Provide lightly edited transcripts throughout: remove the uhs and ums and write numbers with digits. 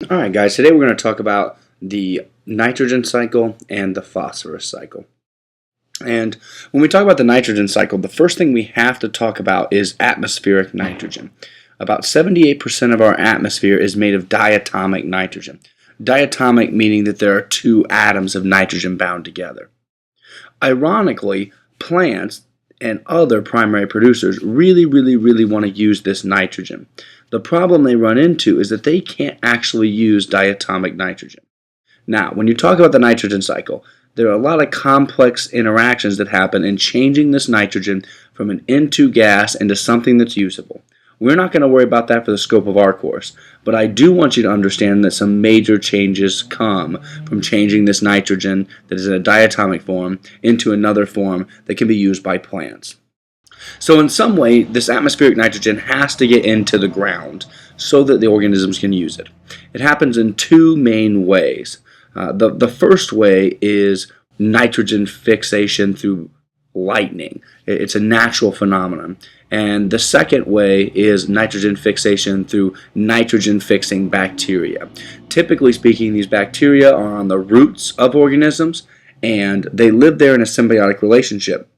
Alright guys, today we're going to talk about the nitrogen cycle and the phosphorus cycle. And when we talk about the nitrogen cycle, the first thing we have to talk about is atmospheric nitrogen. About 78% of our atmosphere is made of diatomic nitrogen. Diatomic meaning that there are two atoms of nitrogen bound together. Ironically, plants and other primary producers really want to use this nitrogen. The problem they run into is that they can't actually use diatomic nitrogen. Now, when you talk about the nitrogen cycle, there are a lot of complex interactions that happen in changing this nitrogen from an N2 gas into something that's usable. We're not going to worry about that for the scope of our course, but I do want you to understand that some major changes come from changing this nitrogen that is in a diatomic form into another form that can be used by plants. So in some way, this atmospheric nitrogen has to get into the ground so that the organisms can use it. It happens in two main ways. The first way is nitrogen fixation through lightning. It's a natural phenomenon. And the second way is nitrogen fixation through nitrogen fixing bacteria. Typically speaking, these bacteria are on the roots of organisms and they live there in a symbiotic relationship.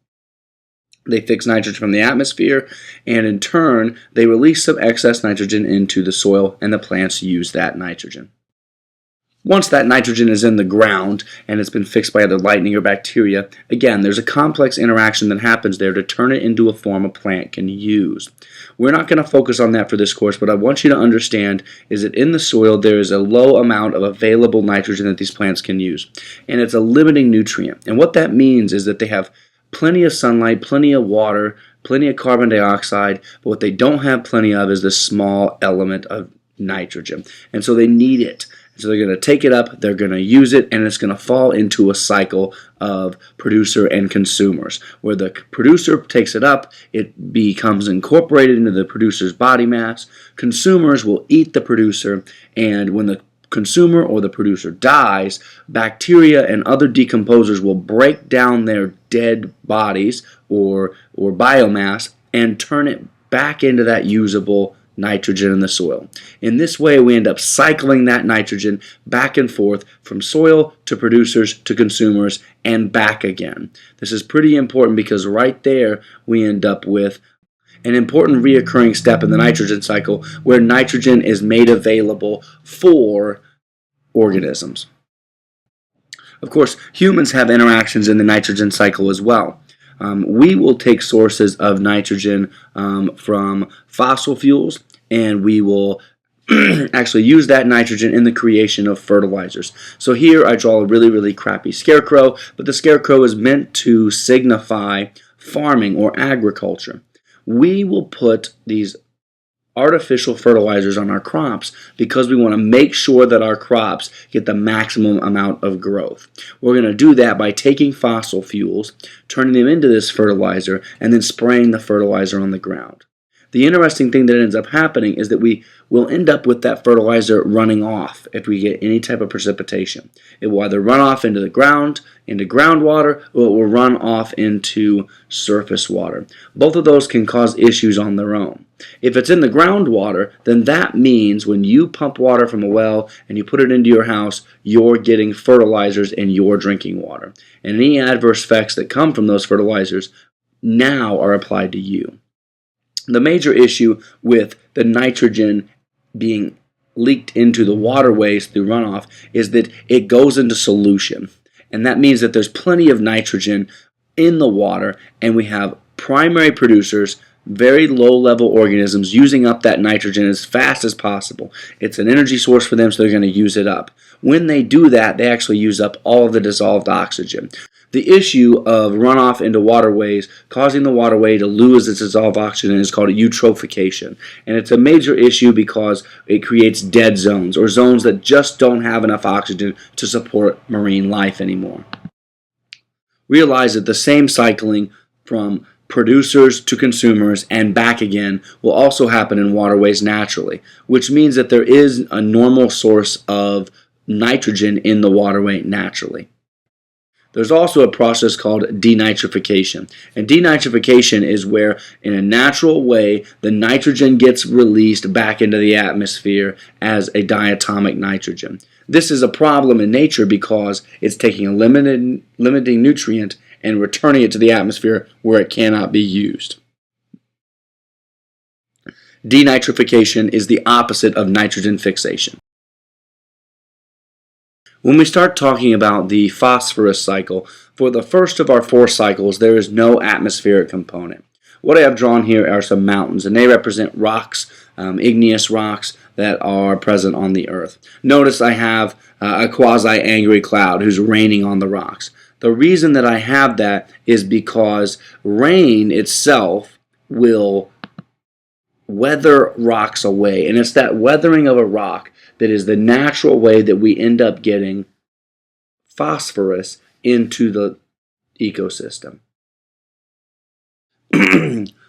They fix nitrogen from the atmosphere, and in turn, they release some excess nitrogen into the soil, and the plants use that nitrogen. Once that nitrogen is in the ground and it's been fixed by either lightning or bacteria, again, there's a complex interaction that happens there to turn it into a form a plant can use. We're not going to focus on that for this course, but I want you to understand is that in the soil there is a low amount of available nitrogen that these plants can use, and it's a limiting nutrient. And what that means is that they have plenty of sunlight, plenty of water, plenty of carbon dioxide, but what they don't have plenty of is this small element of nitrogen. And so they need it. So they're going to take it up, they're going to use it, and it's going to fall into a cycle of producer and consumers. Where the producer takes it up, it becomes incorporated into the producer's body mass. Consumers will eat the producer, and when the consumer or the producer dies, bacteria and other decomposers will break down their dead bodies or biomass and turn it back into that usable nitrogen in the soil. In this way, we end up cycling that nitrogen back and forth from soil to producers to consumers and back again. This is pretty important because right there we end up with an important reoccurring step in the nitrogen cycle where nitrogen is made available for organisms. Of course, humans have interactions in the nitrogen cycle as well. We will take sources of nitrogen from fossil fuels, and we will actually use that nitrogen in the creation of fertilizers. So here I draw a really crappy scarecrow, but the scarecrow is meant to signify farming or agriculture. We will put these artificial fertilizers on our crops because we want to make sure that our crops get the maximum amount of growth. We're going to do that by taking fossil fuels, turning them into this fertilizer, and then spraying the fertilizer on the ground. The interesting thing that ends up happening is that we will end up with that fertilizer running off if we get any type of precipitation. It will either run off into the ground, into groundwater, or it will run off into surface water. Both of those can cause issues on their own. If it's in the groundwater, then that means when you pump water from a well and you put it into your house, you're getting fertilizers in your drinking water. And any adverse effects that come from those fertilizers now are applied to you. The major issue with the nitrogen being leaked into the waterways through runoff is that it goes into solution. And that means that there's plenty of nitrogen in the water, and we have primary producers, very low-level organisms, using up that nitrogen as fast as possible. It's an energy source for them, so they're going to use it up. When they do that, they actually use up all of the dissolved oxygen. The issue of runoff into waterways causing the waterway to lose its dissolved oxygen is called eutrophication. And it's a major issue because it creates dead zones, or zones that just don't have enough oxygen to support marine life anymore. Realize that the same cycling from producers to consumers and back again will also happen in waterways naturally, which means that there is a normal source of nitrogen in the waterway naturally. There's also a process called denitrification. And denitrification is where, in a natural way, the nitrogen gets released back into the atmosphere as a diatomic nitrogen. This is a problem in nature because it's taking a limiting nutrient and returning it to the atmosphere where it cannot be used. Denitrification is the opposite of nitrogen fixation. When we start talking about the phosphorus cycle, for the first of our 4 cycles, there is no atmospheric component. What I have drawn here are some mountains, and they represent rocks, igneous rocks that are present on the earth. Notice I have a quasi-angry cloud who's raining on the rocks. The reason that I have that is because rain itself will weather rocks away, and it's that weathering of a rock that is the natural way that we end up getting phosphorus into the ecosystem.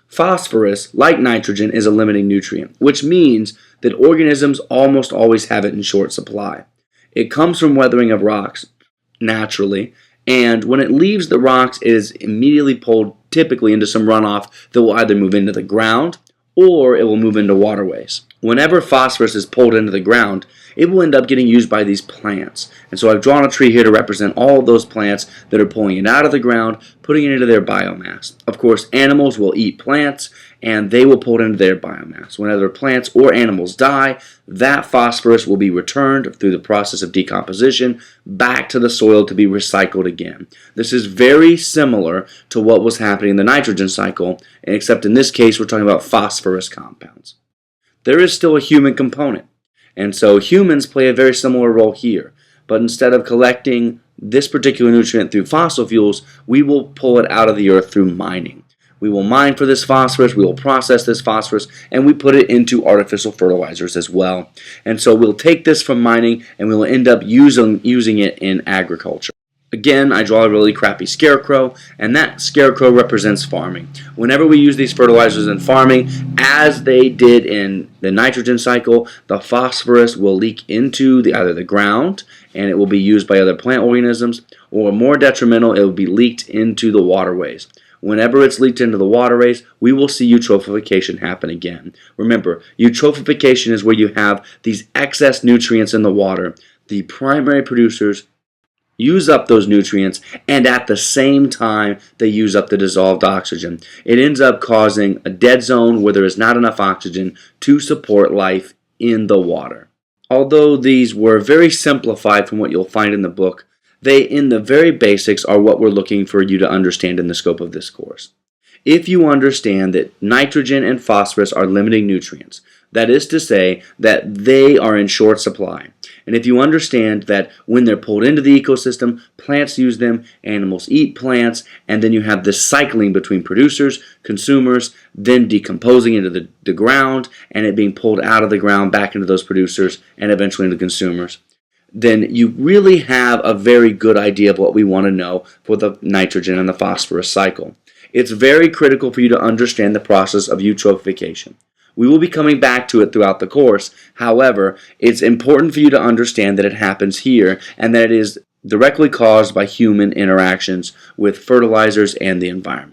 Phosphorus, like nitrogen, is a limiting nutrient, which means that organisms almost always have it in short supply. It comes from weathering of rocks naturally, and when it leaves the rocks, it is immediately pulled typically into some runoff that will either move into the ground or it will move into waterways. Whenever phosphorus is pulled into the ground, it will end up getting used by these plants. And so I've drawn a tree here to represent all of those plants that are pulling it out of the ground, putting it into their biomass. Of course, animals will eat plants, and they will pull it into their biomass. Whenever plants or animals die, that phosphorus will be returned through the process of decomposition back to the soil to be recycled again. This is very similar to what was happening in the nitrogen cycle, except in this case we're talking about phosphorus compounds. There is still a human component, and so humans play a very similar role here. But instead of collecting this particular nutrient through fossil fuels, we will pull it out of the earth through mining. We will mine for this phosphorus, we will process this phosphorus, and we put it into artificial fertilizers as well. And so we'll take this from mining and we'll end up using it in agriculture. Again, I draw a really crappy scarecrow, and that scarecrow represents farming. Whenever we use these fertilizers in farming, as they did in the nitrogen cycle, the phosphorus will leak into either the ground, and it will be used by other plant organisms, or more detrimental, it will be leaked into the waterways. Whenever it's leaked into the waterways, we will see eutrophication happen again. Remember, eutrophication is where you have these excess nutrients in the water. The primary producers use up those nutrients, and at the same time they use up the dissolved oxygen. It ends up causing a dead zone where there is not enough oxygen to support life in the water. Although these were very simplified from what you'll find in the book, they, in the very basics, are what we're looking for you to understand in the scope of this course. If you understand that nitrogen and phosphorus are limiting nutrients, that is to say that they are in short supply. And if you understand that when they're pulled into the ecosystem, plants use them, animals eat plants, and then you have this cycling between producers, consumers, then decomposing into the ground, and it being pulled out of the ground back into those producers, and eventually into consumers, then you really have a very good idea of what we want to know for the nitrogen and the phosphorus cycle. It's very critical for you to understand the process of eutrophication. We will be coming back to it throughout the course. However, it's important for you to understand that it happens here and that it is directly caused by human interactions with fertilizers and the environment.